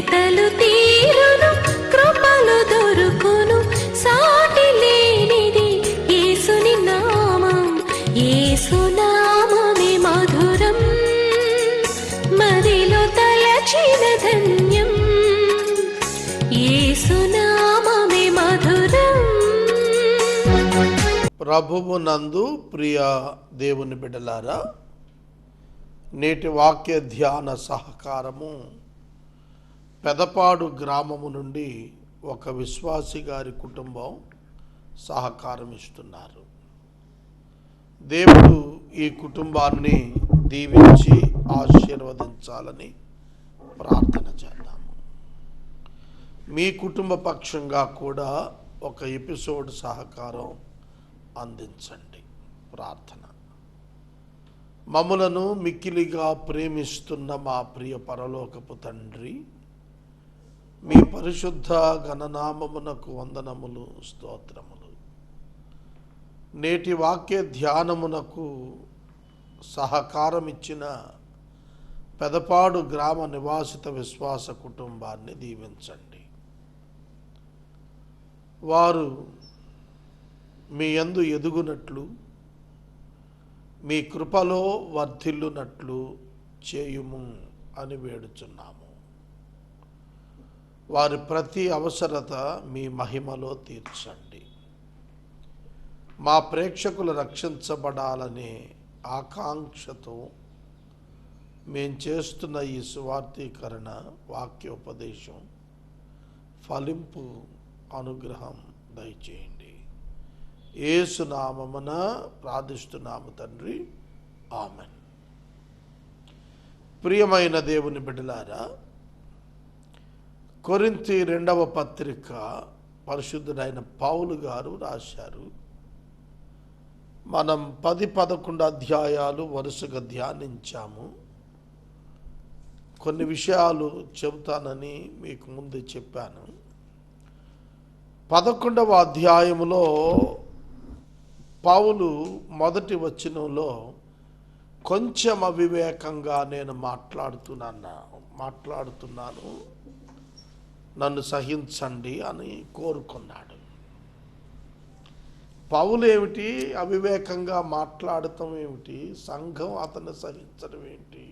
వెతలు తీరును, కృపలు దొరుకును, సాటి లేనిది యేసుని నామం. యేసునామమే మధురం, మదిలో తలచిన ధన్యం. యేసునామమే మధురం. ప్రభువు నందు ప్రియ దేవుని బిడ్డలారా, నేటి వాక్య ధ్యాన సహకారము పెదపాడు గ్రామము నుండి ఒక విశ్వాసి గారి కుటుంబం సహకారం ఇస్తున్నారు. దేవుడు ఈ కుటుంబాన్ని దీవించి ఆశీర్వదించాలని ప్రార్థన చేద్దాము. మీ కుటుంబ పక్షంగా కూడా ఒక ఎపిసోడ్ సహకారం అందించండి. ప్రార్థన. మమ్ములను మిక్కిలిగా ప్రేమిస్తున్న మా ప్రియ పరలోకపు తండ్రి, మీ పరిశుద్ధ ఘననామమునకు వందనములు, స్తోత్రములు. నేటి వాక్య ధ్యానమునకు సహకారం ఇచ్చిన పెదపాడు గ్రామ నివాసిత విశ్వాస కుటుంబాన్ని దీవించండి. వారు మీ యందు ఎదుగునట్లు, మీ కృపలో వర్ధిల్లునట్లు చేయుము అని వేడుచున్నాము. వారి ప్రతి అవసరత మీ మహిమలో తీర్చండి. మా ప్రేక్షకులు రక్షించబడాలనే ఆకాంక్షతో మేము చేస్తున్న ఈ సువార్తీకరణ వాక్యోపదేశం ఫలింపు అనుగ్రహం దయచేయండి. యేసు నామమున ప్రార్థిస్తున్నాము తండ్రి, ఆమెన్. ప్రియమైన దేవుని బిడ్డలారా, కొరింథీ 2వ పత్రిక పరిశుద్ధుడైన పౌలు గారు రాశారు. మనం 10-11 అధ్యాయాలు వరుసగా ధ్యానించాము. కొన్ని విషయాలు చెబుతానని మీకు ముందే చెప్పాను. 11వ అధ్యాయములో పౌలు మొదటి వచనంలో కొంచెం అవివేకంగా నేను మాట్లాడుతున్నాను, నన్ను సహించండి అని కోరుకున్నాడు. పౌలు ఏమిటి అవివేకంగా మాట్లాడటం ఏమిటి, సంఘం అతన్ని సహించడం ఏంటి?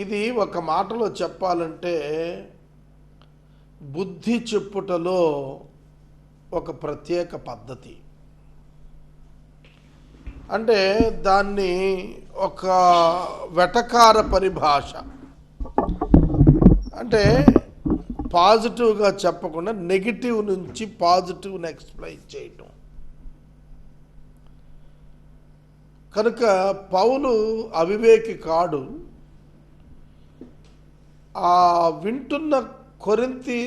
ఇది ఒక మాటలో చెప్పాలంటే బుద్ధి చెప్పుటలో ఒక ప్రత్యేక పద్ధతి. అంటే దాన్ని ఒక వెటకార పరిభాష, అంటే పాజిటివ్గా చెప్పకుండా నెగిటివ్ నుంచి పాజిటివ్ని ఎక్స్ప్లెయిన్ చేయటం. కనుక పౌలు అవివేకి కాడు. ఆ వింటున్న కొరింథీ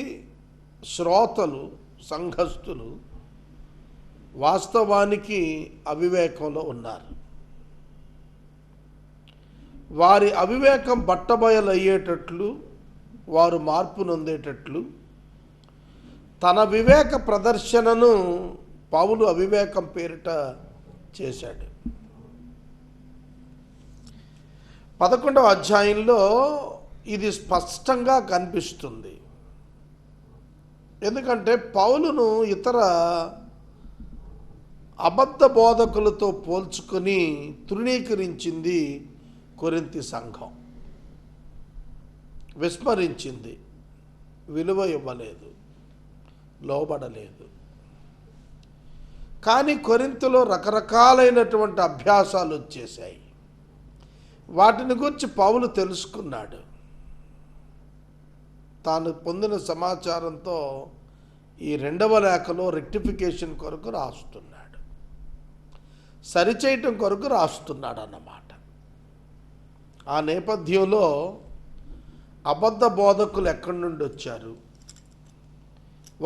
శ్రోతలు, సంఘస్థులు వాస్తవానికి అవివేకంలో ఉన్నారు. వారి అవివేకం బట్టబయలయ్యేటట్లు, వారు మార్పు నొందేటట్లు తన వివేక ప్రదర్శనను పౌలు అవివేకం పేరిట చేశాడు. 11వ అధ్యాయంలో ఇది స్పష్టంగా కనిపిస్తుంది. ఎందుకంటే పౌలును ఇతర అబద్ధ బోధకులతో పోల్చుకొని తృణీకరించింది కొరింథీ సంఘం, విస్మరించింది, విలువ ఇవ్వలేదు, లోబడలేదు. కానీ కొరింథీలో రకరకాలైనటువంటి అభ్యాసాలు వచ్చేసాయి. వాటిని గురించి పౌలు తెలుసుకున్నాడు. తాను పొందిన సమాచారంతో ఈ 2వ లేఖలో రెక్టిఫికేషన్ కొరకు రాస్తున్నాడు, సరిచేయటం కొరకు రాస్తున్నాడు అన్నమాట. ఆ నేపథ్యంలో అబద్ధ బోధకులు ఎక్కడి నుండి వచ్చారు,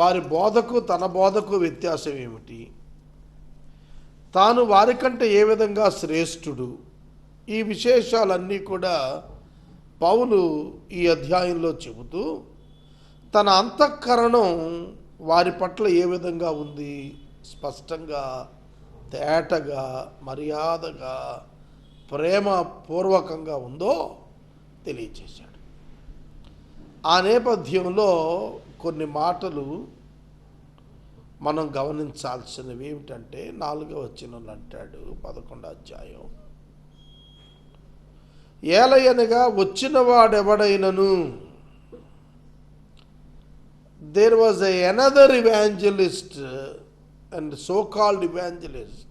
వారి బోధకు తన బోధకు వ్యత్యాసం ఏమిటి, తాను వారికంటే ఏ విధంగా శ్రేష్ఠుడు, ఈ విశేషాలన్నీ కూడా పౌలు ఈ అధ్యాయంలో చెబుతూ తన అంతఃకరణం వారి పట్ల ఏ విధంగా ఉంది, స్పష్టంగా, తేటగా, మర్యాదగా, ప్రేమపూర్వకంగా ఉందో తెలియచేశాడు. ఆ నేపథ్యంలో కొన్ని మాటలు మనం గమనించాల్సినవి ఏమిటంటే 4వ వచనంలో అంటాడు 11వ అధ్యాయం, ఏలయనగా వచ్చిన వాడెవడైనను, there was another evangelist and so-called evangelist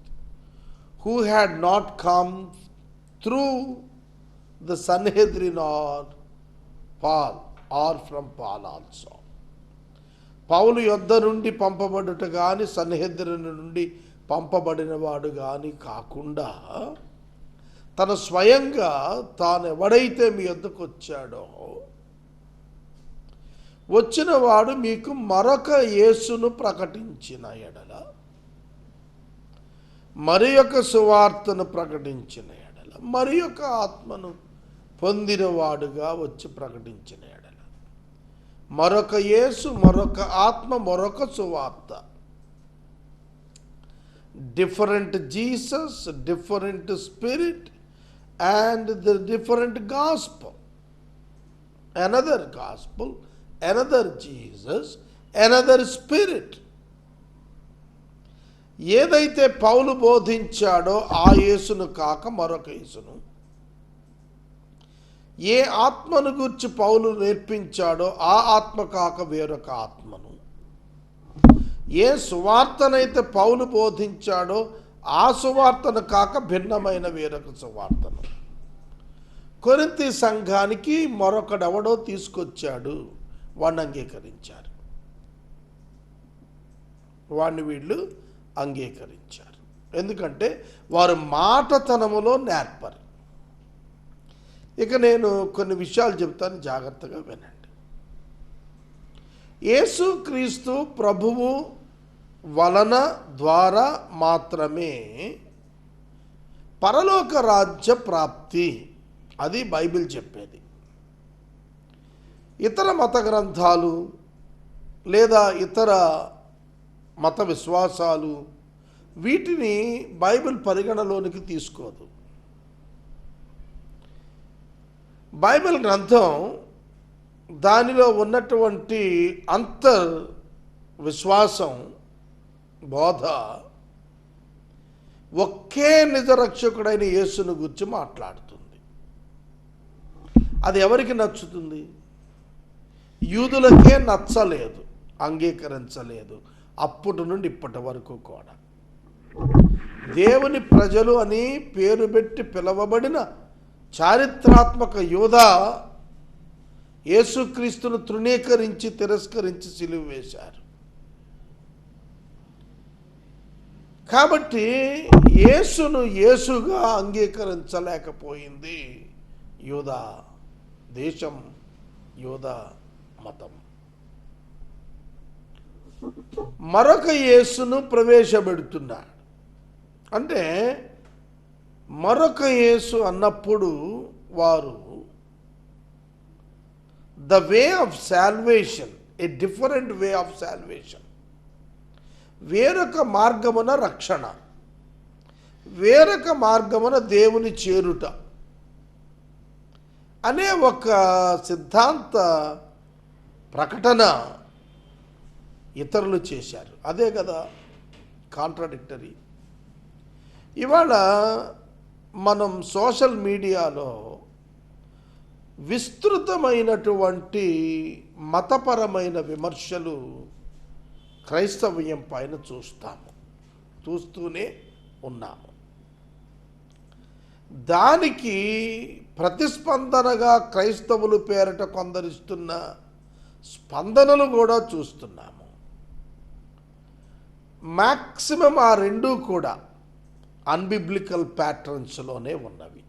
who had not come through the Sanhedrin or Paul or from Paul also. పౌలు యొద్ద నుండి పంపబడుట గాని సన్హెద్రిను నుండి పంపబడిన వాడు గాని కాకుండా తన స్వయంగా తాను ఎవడైతే మీ యొద్దకు వచ్చాడో వచ్చిన వాడు మీకు మరొక యేసును ప్రకటించిన ఎడల, మరి యొక్క సువార్తను ప్రకటించిన ఎడల, మరి యొక్క ఆత్మను పొందిన వాడుగా వచ్చి ప్రకటించిన ఎడల, మరొక యేసు, మరొక ఆత్మ, మరొక సువార్త, different Jesus, different spirit and the different gospel, another gospel, another Jesus, another spirit. ఏదైతే పౌలు బోధించాడో ఆ యేసును కాక మరొక యేసును, ఏ ఆత్మను గూర్చి పౌలు నేర్పించాడో ఆ ఆత్మ కాక వేరొక ఆత్మను, ఏ సువార్తనైతే పౌలు బోధించాడో ఆ సువార్తను కాక భిన్నమైన వేరొక సువార్తను కొరింథీ సంఘానికి మరొకడెవడో తీసుకొచ్చాడు, వాడిని అంగీకరించారు. వాడిని వీళ్ళు అంగీకరించారు. ఎందుకంటే వారు మాటతనములో నేర్పరు. ఇక నేను కొన్ని విషయాలు చెప్తాను, జాగ్రత్తగా వినండి. యేసుక్రీస్తు ప్రభువు వలన ద్వారా మాత్రమే పరలోక రాజ్య ప్రాప్తి, అది బైబిల్ చెప్పేది. ఇతర మత గ్రంథాలు లేదా ఇతర మత విశ్వాసాలు వీటిని బైబిల్ పరిగణలోనికి తీసుకోదు. బైబిల్ గ్రంథం దానిలో ఉన్నటువంటి అంతర్ విశ్వాసం, బోధ ఒకే నిజ రక్షకుడైన యేసును గురించి మాట్లాడుతుంది. అది ఎవరికి నచ్చుతుంది? యూదులకే నచ్చలేదు, అంగీకరించలేదు. అప్పటి నుండి ఇప్పటి వరకు కూడా దేవుని ప్రజలు అని పేరు పెట్టి పిలవబడిన చారిత్రాత్మక యూదా యేసుక్రీస్తును తృణీకరించి తిరస్కరించి సిలువ వేశారు. కాబట్టి యేసును యేసుగా అంగీకరించలేకపోయింది యూదా దేశం, యూదా మతం. మరొక యేసును ప్రవేశపెడుతున్నాడు. అంటే మరొక యేసు అన్నప్పుడు వారు the way of salvation, a different way of salvation, వేరొక మార్గమున రక్షణ, వేరొక మార్గమున దేవుని చేరుట అనే ఒక సిద్ధాంత ప్రకటన ఇతరులు చేశారు. అదే కదా కాంట్రాడిక్టరీ. ఇవాళ మనం సోషల్ మీడియాలో విస్తృతమైనటువంటి మతపరమైన విమర్శలు క్రైస్తవ్యం పైన చూస్తూనే ఉన్నాము. దానికి ప్రతిస్పందనగా క్రైస్తవులు పేరట కొందరిస్తున్న స్పందనలు కూడా చూస్తున్నాము. మ్యాక్సిమం ఆ రెండూ కూడా అన్బిబ్లికల్ ప్యాటర్న్స్లోనే ఉన్నవి.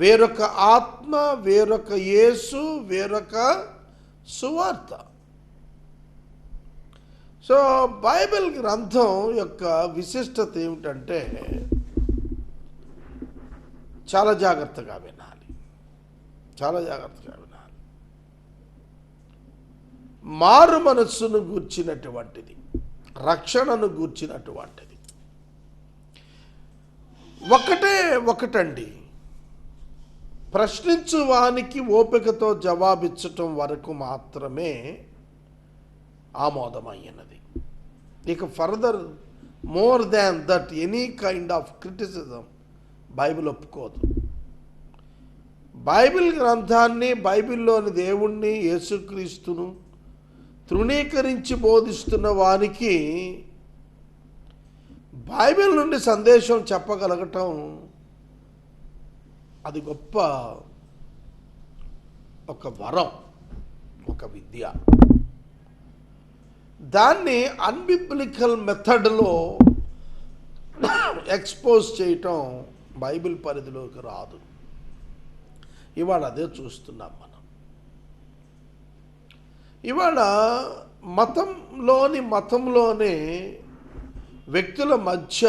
వేరొక ఆత్మ, వేరొక యేసు, వేరొక సువార్త. సో బైబిల్ గ్రంథం యొక్క విశిష్టత ఏమిటంటే చాలా జాగ్రత్తగా వినాలి, చాలా జాగ్రత్తగా వినాలి. మారు మనస్సును గూర్చినటువంటిది, రక్షణను గూర్చినటువంటిది ఒకటండి. ప్రశ్నించు వానికి ఓపికతో జవాబిచ్చటం వరకు మాత్రమే ఆమోదమైనది. ఇక further more than that any kind of criticism Bible ఒప్పుకోదు. బైబిల్ గ్రంథాన్ని, బైబిల్లోని దేవుణ్ణి, యేసుక్రీస్తును తృణీకరించి బోధిస్తున్న వానికి బైబిల్ నుండి సందేశం చెప్పగలగటం అది గొప్ప ఒక వరం, ఒక విద్య. దాన్ని అన్బిబ్లికల్ మెథడ్లో ఎక్స్పోజ్ చేయటం బైబిల్ పరిధిలోకి రాదు. ఇవాళ అదే చూస్తున్నాం మనం. ఇవాళ మతంలోనే వ్యక్తుల మధ్య,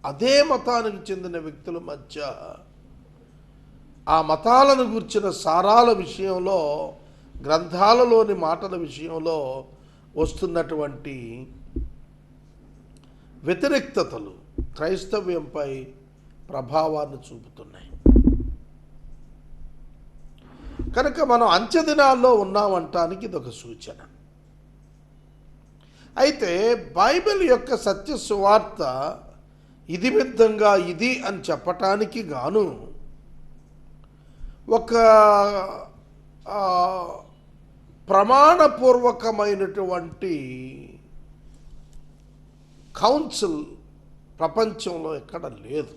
అదే మతానికి చెందిన వ్యక్తుల మధ్య ఆ మతాలను గుర్చిన సారాల విషయంలో, గ్రంథాలలోని మాటల విషయంలో వస్తున్నటువంటి వ్యతిరేక్తతలు క్రైస్తవ్యంపై ప్రభావాన్ని చూపుతున్నాయి. కనుక మనం అంచె దినాల్లో ఉన్నామంటానికి ఇదొక సూచన. అయితే బైబిల్ యొక్క సత్య సువార్త ఇది విధంగా ఇది అని చెప్పటానికి గాను ఒక ప్రమాణపూర్వకమైనటువంటి కౌన్సిల్ ప్రపంచంలో ఎక్కడ లేదు.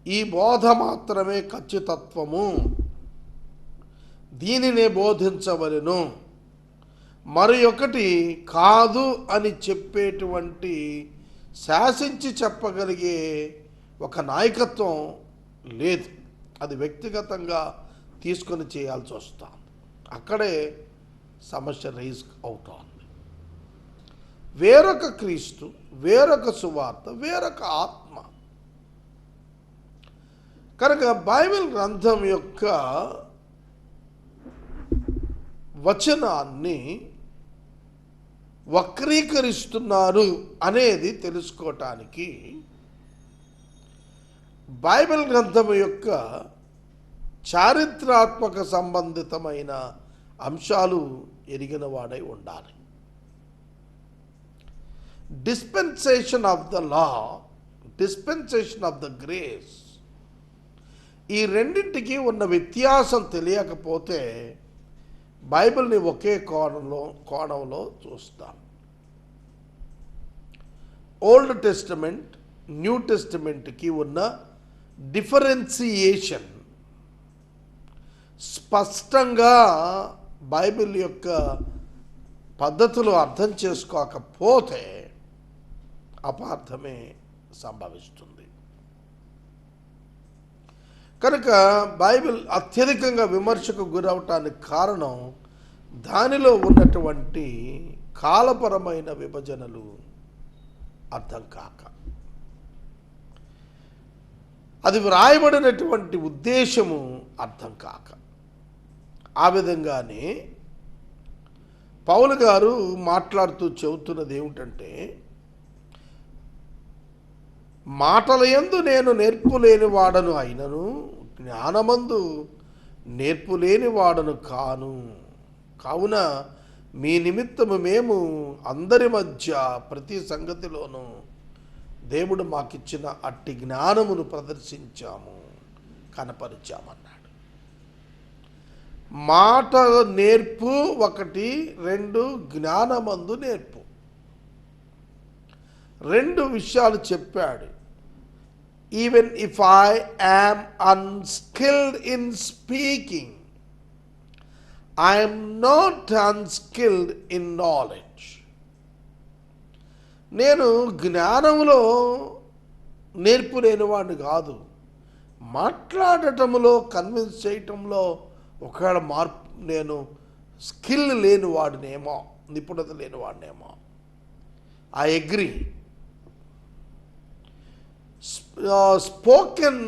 ఈ బోధ మాత్రమే ఖచ్చితత్వము, దీనినే బోధించవలెను, మరి ఒకటి కాదు అని చెప్పేటువంటి, శాసించి చెప్పగలిగే ఒక నాయకత్వం లేదు. అది వ్యక్తిగతంగా తీసుకొని చేయాల్సి వస్తుంది. అక్కడే సమస్య రైజ్ అవుతోంది. వేరొక క్రీస్తు, వేరొక సువార్త, వేరొక ఆత్మ. కనుక బైబిల్ గ్రంథం యొక్క వచనాన్ని వక్రీకరిస్తున్నారు అనేది తెలుసుకోవటానికి బైబిల్ గ్రంథం యొక్క చారిత్రాత్మక సంబంధితమైన అంశాలు ఎరిగిన వాడై ఉండాలి. Dispensation of the law, dispensation of the grace, ఈ రెండింటికి ఉన్న వ్యత్యాసం తెలియకపోతే బైబిల్ని ఒకే కోణంలో చూస్తాం. ఓల్డ్ టెస్టమెంట్, న్యూ టెస్టమెంట్కి ఉన్న డిఫరెన్సియేషన్ స్పష్టంగా బైబిల్ యొక్క పద్ధతులు అర్థం చేసుకోకపోతే అపార్థమే సంభవిస్తుంది. కనుక బైబిల్ అత్యధికంగా విమర్శకు గురవటానికి కారణం దానిలో ఉన్నటువంటి కాలపరమైన విభజనలు అర్థం కాక, అది వ్రాయబడినటువంటి ఉద్దేశము అర్థం కాక. ఆ విధంగానే పౌలు గారు మాట్లాడుతూ చెబుతున్నది ఏమిటంటే, మాటలయందు నేను నేర్పులేని వాడను అయినను జ్ఞానమందు నేర్పులేని వాడను కాను. కావున మీ నిమిత్తము మేము అందరి మధ్య ప్రతి సంగతిలోనూ దేవుడు మాకిచ్చిన అట్టి జ్ఞానమును ప్రదర్శించాము, కనపరిచామన్నాడు. మాట నేర్పు ఒకటి, రెండు జ్ఞానమందు నేర్పు. రెండు విషయాలు చెప్పాడు. Even if I am unskilled in speaking, I am not unskilled in knowledge. నేను జ్ఞానంలో నేర్పు లేనివాడిని కాదు, మాట్లాడటంలో, కన్విన్స్ చేయటంలో ఒకవేళ నేను స్కిల్ లేనివాడినేమో, నిపుణత లేనివాడినేమో. I agree. స్పోకెన్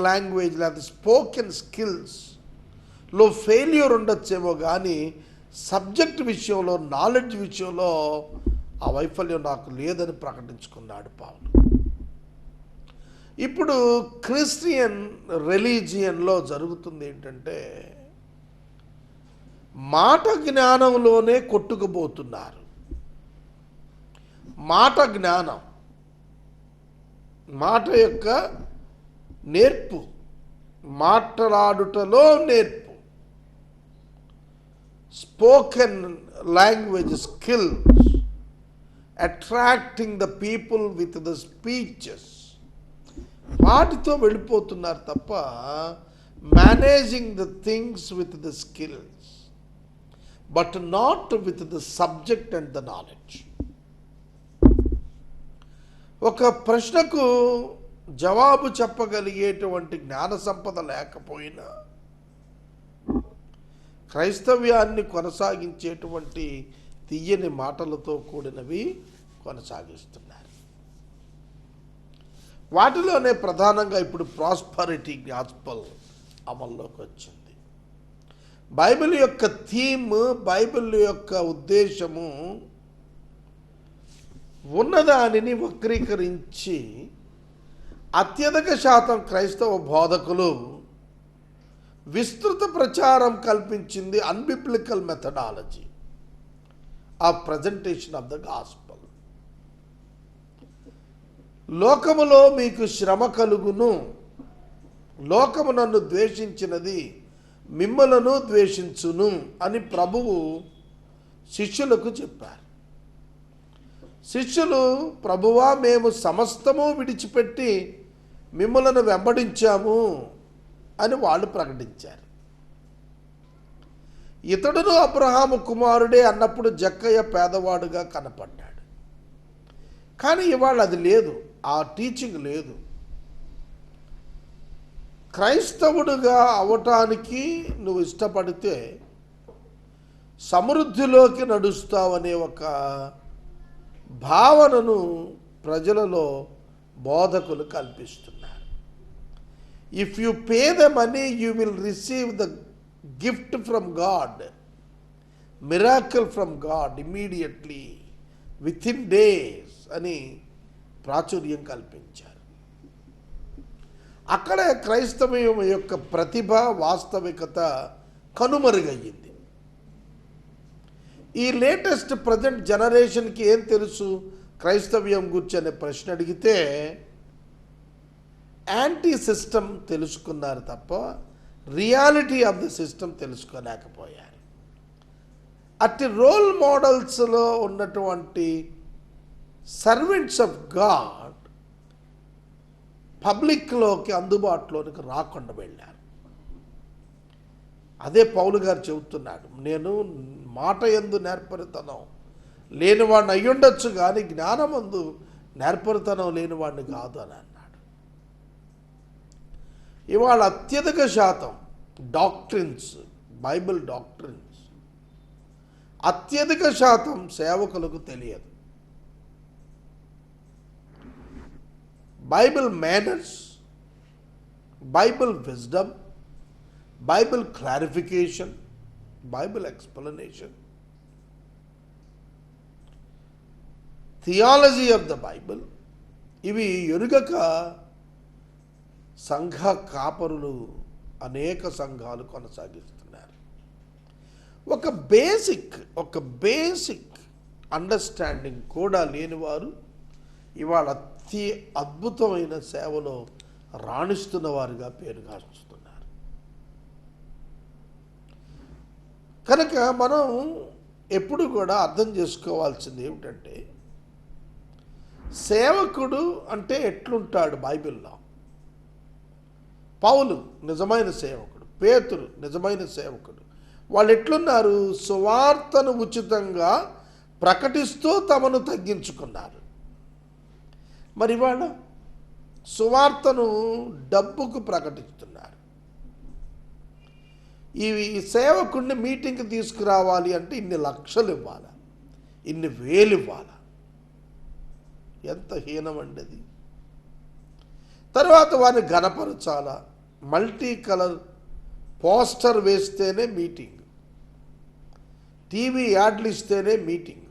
లాంగ్వేజ్ లేదా స్పోకెన్ స్కిల్స్లో ఫెయిల్యూర్ ఉండొచ్చేమో కానీ సబ్జెక్ట్ విషయంలో, నాలెడ్జ్ విషయంలో ఆ వైఫల్యం నాకు లేదని ప్రకటించుకున్నాడు పౌలు. ఇప్పుడు క్రిస్టియన్ రిలీజియన్లో జరుగుతుంది ఏంటంటే మాట జ్ఞానంలోనే కొట్టుకుపోతున్నారు. మాట జ్ఞానం, మాట యొక్క నేర్పు, మాట్లాడుటలో నేర్పు, spoken language skills, attracting the people with the speeches, వాటితో వెళ్ళిపోతున్నారు తప్ప managing the things with the skills, but not with the subject and the knowledge. ఒక ప్రశ్నకు జవాబు చెప్పగలిగేటువంటి జ్ఞాన సంపద లేకపోయినా క్రైస్తవ్యాన్ని కొనసాగించేటువంటి తీయని మాటలతో కూడినవి కొనసాగిస్తున్నారు. వాటిలోనే ప్రధానంగా ఇప్పుడు ప్రాస్పరిటీ గాస్పల్ అమల్లోకి వచ్చింది. బైబిల్ యొక్క థీమ్, బైబిల్ యొక్క ఉద్దేశము ఉన్నదానిని వక్రీకరించి అత్యధిక శాతం క్రైస్తవ బోధకులు విస్తృత ప్రచారం కల్పించింది unbiblical methodology of presentation of the gospel. లోకములో మీకు శ్రమ కలుగును, లోకము నన్ను ద్వేషించినది మిమ్మలను ద్వేషించును అని ప్రభువు శిష్యులకు చెప్పారు. శిష్యులు, ప్రభువా మేము సమస్తము విడిచిపెట్టి మిమ్మలను వెంబడించాము అని వాళ్ళు ప్రకటించారు. ఇతడును అబ్రహాము కుమారుడే అన్నప్పుడు జక్కయ్య పేదవాడుగా కనపడ్డాడు. కానీ ఇవాళ అది లేదు, ఆ టీచింగ్ లేదు. క్రైస్తవుడుగా అవటానికి నువ్వు ఇష్టపడితే సమృద్ధిలోకి నడుస్తావనే ఒక భావనను ప్రజలలో బోధకులు కల్పిస్తున్నారు. If you pay the money you will receive the gift from God, miracle from God immediately with in days అని ప్రాచుర్యం కల్పించారు. అక్కడే క్రైస్తవం యొక్క ప్రతిభ, వాస్తవికత కనుమరుగయ్యింది. ఈ లేటెస్ట్ ప్రజెంట్ జనరేషన్కి ఏం తెలుసు క్రైస్తవ్యం గురించి అనే ప్రశ్న అడిగితే యాంటీ సిస్టమ్ తెలుసుకున్నారు తప్ప రియాలిటీ ఆఫ్ ది సిస్టమ్ తెలుసుకోలేకపోయారు. అట్టి రోల్ మోడల్స్లో ఉన్నటువంటి సర్వెంట్స్ ఆఫ్ గాడ్ పబ్లిక్లోకి అందుబాటులోనికి రాకుండా వెళ్ళారు. అదే పౌలు గారు చెబుతున్నాడు, నేను మాట యందు నేర్పరితనం లేనివాడిని అయ్యుండొచ్చు కానీ జ్ఞానమందు నేర్పరితనం లేనివాడిని కాదు అని అన్నాడు. ఇవాళ అత్యధిక శాతం డాక్ట్రిన్స్, బైబిల్ డాక్ట్రిన్స్ అత్యధిక శాతం సేవకులకు తెలియదు. Bible manners, Bible wisdom, Bible clarification, Bible explanation, theology of the Bible, ఇవి ఎరుగక సంఘ కాపరులు అనేక సంఘాలు కొనసాగిస్తున్నారు. ఒక బేసిక్ అండర్స్టాండింగ్ కూడా లేనివారు ఇవాళ అతి అద్భుతమైన సేవలో రాణిస్తున్న వారుగా పేరుగాంచుతున్నారు. కనుక మనం ఎప్పుడు కూడా అర్థం చేసుకోవాల్సింది ఏమిటంటే సేవకుడు అంటే ఎట్లుంటాడు బైబిల్లో. పౌలు నిజమైన సేవకుడు, పేతురు నిజమైన సేవకుడు. వాళ్ళు ఎట్లున్నారు? సువార్తను ఉచితంగా ప్రకటిస్తూ తమను తగ్గించుకున్నారు. మరి ఇవాళ సువార్తను డబ్బుకు ప్రకటిస్తున్నారు. ఈ సేవకుడిని మీటింగ్కి తీసుకురావాలి అంటే ఇన్ని లక్షలు ఇవ్వాలా, ఇన్ని వేలు ఇవ్వాలా? ఎంత హీనమండి అది. తర్వాత వారిని ఘనపరచాలా, మల్టీ కలర్ పోస్టర్ వేస్తేనే మీటింగ్, టీవీ యాడ్లు ఇస్తేనే మీటింగ్,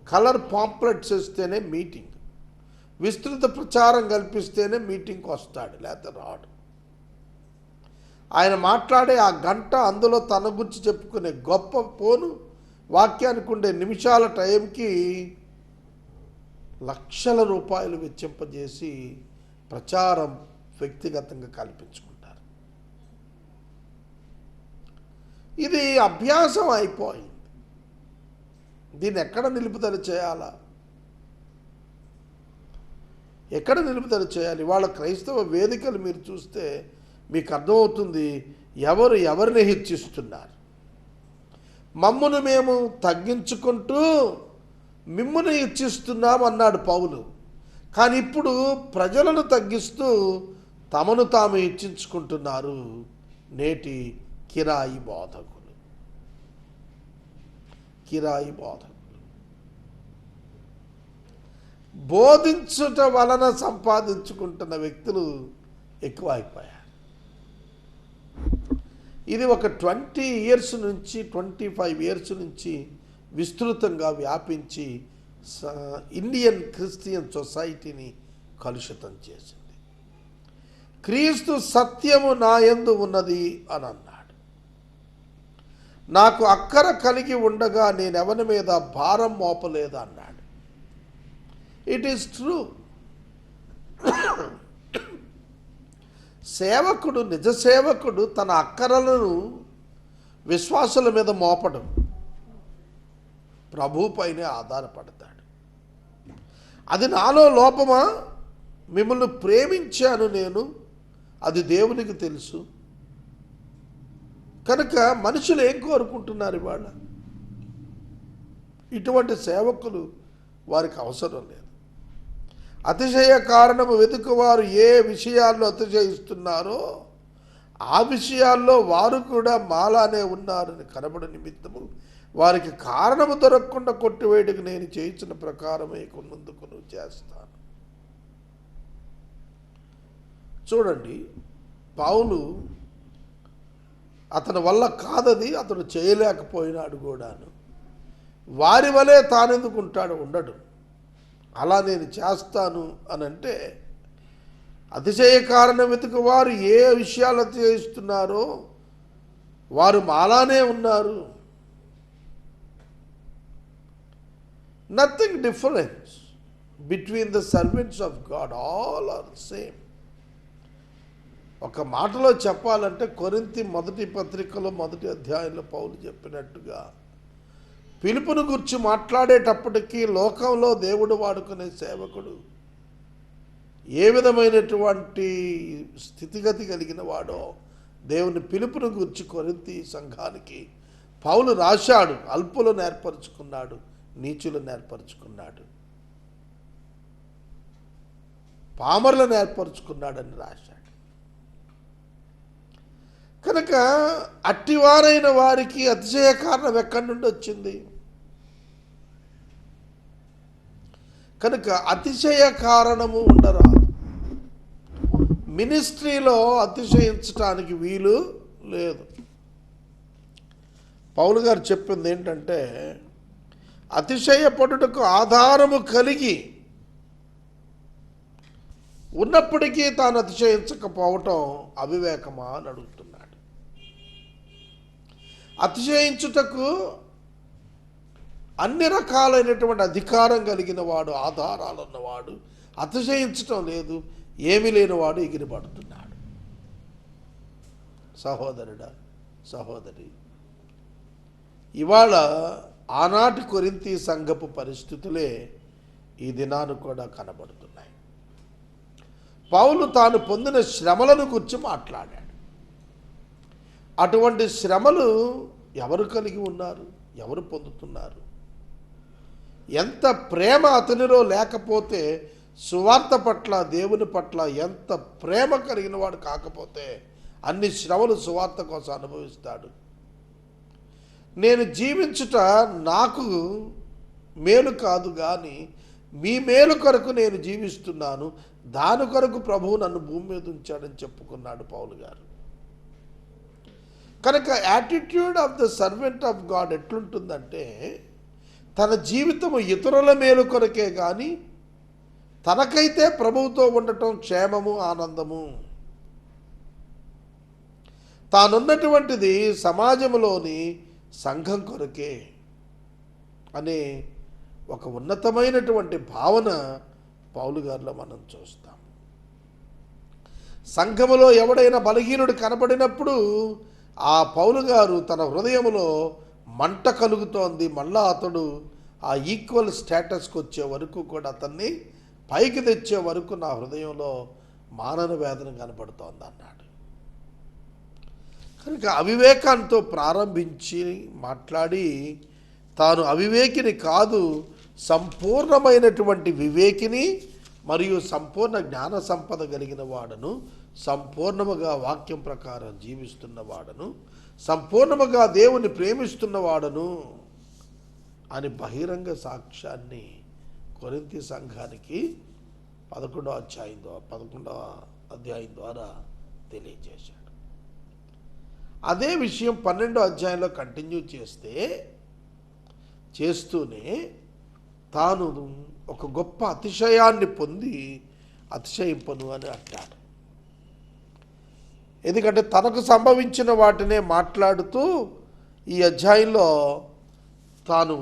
కలర్ పాంప్లెట్స్ ఇస్తేనే మీటింగ్, విస్తృత ప్రచారం కల్పిస్తేనే మీటింగ్కి వస్తాడు, లేకపోతే రాడు. ఆయన మాట్లాడే ఆ గంట, అందులో తన గురించి చెప్పుకునే గొప్ప పోను వాక్యానికి ఉండే నిమిషాల టైంకి లక్షల రూపాయలు వెచ్చింపజేసి ప్రచారం వ్యక్తిగతంగా కల్పించుకుంటారు. ఇది అభ్యాసం అయిపోయింది. దీన్ని ఎక్కడ నిలుపుదల చేయాలా? ఎక్కడ నిలుపుదల చేయాలి? వాళ్ళ క్రైస్తవ వేదికలు మీరు చూస్తే మీకు అర్థమవుతుంది ఎవరు ఎవరిని హెచ్చిస్తున్నారు. మమ్మును మేము తగ్గించుకుంటూ మిమ్మును హెచ్చిస్తున్నాం అన్నాడు పౌలు. కానీ ఇప్పుడు ప్రజలను తగ్గిస్తూ తమను తాము హెచ్చించుకుంటున్నారు నేటి కిరాయి బోధకులు. కిరాయి బోధకులు బోధించుట వలన సంపాదించుకుంటున్న వ్యక్తులు ఎక్కువ అయిపోయారు. ఇది ఒక 20 years నుంచి 25 years నుంచి విస్తృతంగా వ్యాపించి ఇండియన్ క్రిస్టియన్ సొసైటీని కలుషితం చేసింది. క్రీస్తు సత్యము నా యందు ఉన్నది అని అన్నాడు. నాకు అక్కర కలిగి ఉండగా నేనెవరి మీద భారం మోపలేదు అన్నాడు. It is true. సేవకుడు, నిజ సేవకుడు తన అక్కరలను విశ్వాసుల మీద మోపడం, ప్రభువుపైనే ఆధారపడతాడు. అది నాలో లోపమా? మిమ్మల్ని ప్రేమించాను నేను, అది దేవునికి తెలుసు. కనుక మనుషులు ఏం కోరుకుంటున్నారు ఇవాళ? ఇటువంటి సేవకులు వారికి అవసరం లేదు. అతిశయ కారణము వెతుకువారు ఏ విషయాల్లో అతిశయిస్తున్నారో ఆ విషయాల్లో వారు కూడా మాలానే ఉన్నారని కనబడి నిమిత్తము వారికి కారణము దొరకకుండా కొట్టివేయడానికి నేను చేయించిన ప్రకారమే ముందుకు నువ్వు చేస్తాను. చూడండి, పౌలు అతని వల్ల కాదది, అతడు చేయలేకపోయినాడు కూడాను. వారి వలె తానెందుకుంటాడు? ఉండడు. అలా నేను చేస్తాను అని అంటే, అతిశయ కారణం వెతుకు వారు ఏ విషయాలు అతిశయిస్తున్నారో వారు మాలానే ఉన్నారు. Nothing difference between the servants of God, all are same. ఒక మాటలో చెప్పాలంటే కొరింథీ మొదటి పత్రికలో 1వ అధ్యాయంలో పౌలు చెప్పినట్టుగా పిలుపును గురించి మాట్లాడేటప్పటికీ లోకంలో దేవుడు వాడుకునే సేవకుడు ఏ విధమైనటువంటి స్థితిగతి కలిగిన వాడో దేవుని పిలుపును గురించి కొరింథీ సంఘానికి పౌలు రాశాడు. అల్పులను ఏర్పరచుకున్నాడు, నీచులను ఏర్పరచుకున్నాడు, పామరులను ఏర్పరచుకున్నాడని రాశాడు. కనుక అట్టివారైన వారికి అతిశయ కారణం ఎక్కడి నుండి వచ్చింది? కనుక అతిశయ కారణము ఉండరాదు. మినిస్ట్రీలో అతిశయించటానికి వీలు లేదు. పౌలు గారు చెప్పింది ఏంటంటే, అతిశయపడుటకు ఆధారము కలిగి ఉన్నప్పటికీ తాను అతిశయించకపోవటం అవివేకమా అని అడుగుతున్నాడు. అతిశయించుటకు అన్ని రకాలైనటువంటి అధికారం కలిగిన వాడు, ఆధారాలు ఉన్నవాడు అతిశయించటం లేదు. ఏమీ లేనివాడు ఎగిరిపడుతున్నాడు. సహోదరుడా, సహోదరి, ఇవాళ ఆనాటి కొరింథీ సంఘపు పరిస్థితులే ఈ దినాను కూడా కనబడుతున్నాయి. పౌలు తాను పొందిన శ్రమలను గురించి మాట్లాడాడు. అటువంటి శ్రమలు ఎవరు కలిగి ఉన్నారు? ఎవరు పొందుతున్నారు? ఎంత ప్రేమ అతనిలో లేకపోతే, సువార్త పట్ల, దేవుని పట్ల ఎంత ప్రేమ కలిగిన వాడు కాకపోతే అన్ని శ్రమలు సువార్త కోసం అనుభవిస్తాడు. నేను జీవించుట నాకు మేలు కాదు కానీ మీ మేలు కొరకు నేను జీవిస్తున్నాను, దాని కొరకు ప్రభువు నన్ను భూమి మీద ఉంచాడని చెప్పుకున్నాడు పౌలు గారు. కనుక attitude of the servant of God ఎట్లుంటుందంటే, తన జీవితము ఇతరుల మేలు కొరకే కానీ తనకైతే ప్రభువుతో ఉండటం క్షేమము, ఆనందము. తానున్నటువంటిది సమాజంలోని సంఘం కొరకే అనే ఒక ఉన్నతమైనటువంటి భావన పౌలు గారిలో మనం చూస్తాం. సంఘములో ఎవడైనా బలహీనుడు కనబడినప్పుడు ఆ పౌలు గారు తన హృదయంలో మంట కలుగుతోంది. మళ్ళా అతడు ఆ ఈక్వల్ స్టేటస్కి వచ్చే వరకు కూడా అతన్ని పైకి తెచ్చే వరకు నా హృదయంలో మానన వేదన కనబడుతోంది అన్నాడు. కనుక అవివేకంతో ప్రారంభించి మాట్లాడి తాను అవివేకిని కాదు, సంపూర్ణమైనటువంటి వివేకిని మరియు సంపూర్ణ జ్ఞాన సంపద కలిగిన వాడను, సంపూర్ణముగా వాక్యం ప్రకారం జీవిస్తున్నవాడను, సంపూర్ణముగా దేవుని ప్రేమిస్తున్నవాడను అని బహిరంగ సాక్ష్యాన్ని కొరింథీ సంఘానికి 11వ అధ్యాయం ద్వారా తెలియజేశాడు. అదే విషయం 12వ అధ్యాయంలో కంటిన్యూ చేస్తూనే తాను ఒక గొప్ప అతిశయాన్ని పొంది అతిశయింపను అని అంటాడు. ఎందుకంటే తనకు సంభవించిన వాటినే మాట్లాడుతూ ఈ అధ్యాయంలో తాను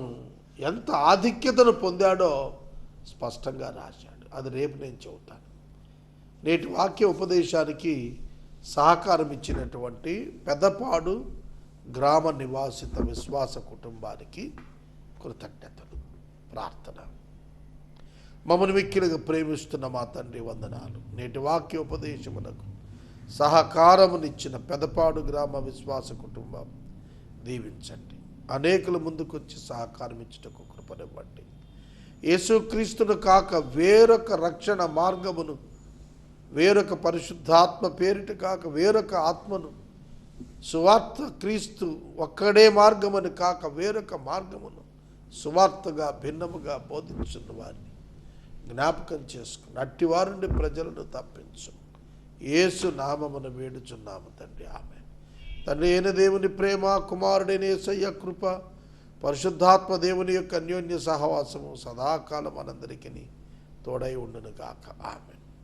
ఎంత ఆధిక్యతను పొందాడో స్పష్టంగా రాశాడు. అది రేపు నేను చెబుతాను. నేటి వాక్య ఉపదేశానికి సహకారం ఇచ్చినటువంటి పెదపాడు గ్రామ నివాసిత విశ్వాస కుటుంబానికి కృతజ్ఞతలు, ప్రార్థన. మమ్మల్ని మిక్కిలిగా ప్రేమిస్తున్న మా తండ్రి వందనాలు. నేటి వాక్య ఉపదేశమునకు సహకారమునిచ్చిన పెదపాడు గ్రామ విశ్వాస కుటుంబం దీవించండి. అనేకుల ముందుకొచ్చి సహకారం ఇచ్చుటకు కృపనివ్వండి. యేసుక్రీస్తును కాక వేరొక రక్షణ మార్గమును, వేరొక పరిశుద్ధాత్మ పేరిట కాక వేరొక ఆత్మను, సువార్త క్రీస్తు ఒక్కడే మార్గమని కాక వేరొక మార్గమును సువార్తగా భిన్నముగా బోధించున్న వారిని జ్ఞాపకం చేసుకుని అట్టి వారిని ప్రజలను తప్పించు. యేసు నామమును వేడుచున్నాము తండ్రి, ఆమేన్. తండ్రి అయిన దేవుని ప్రేమ, కుమారుడైన యేసయ్య కృప, పరిశుద్ధాత్మ దేవుని యొక్క అన్యోన్య సహవాసము సదాకాలం మనందరికీ తోడై ఉండును గాక. ఆమేన్.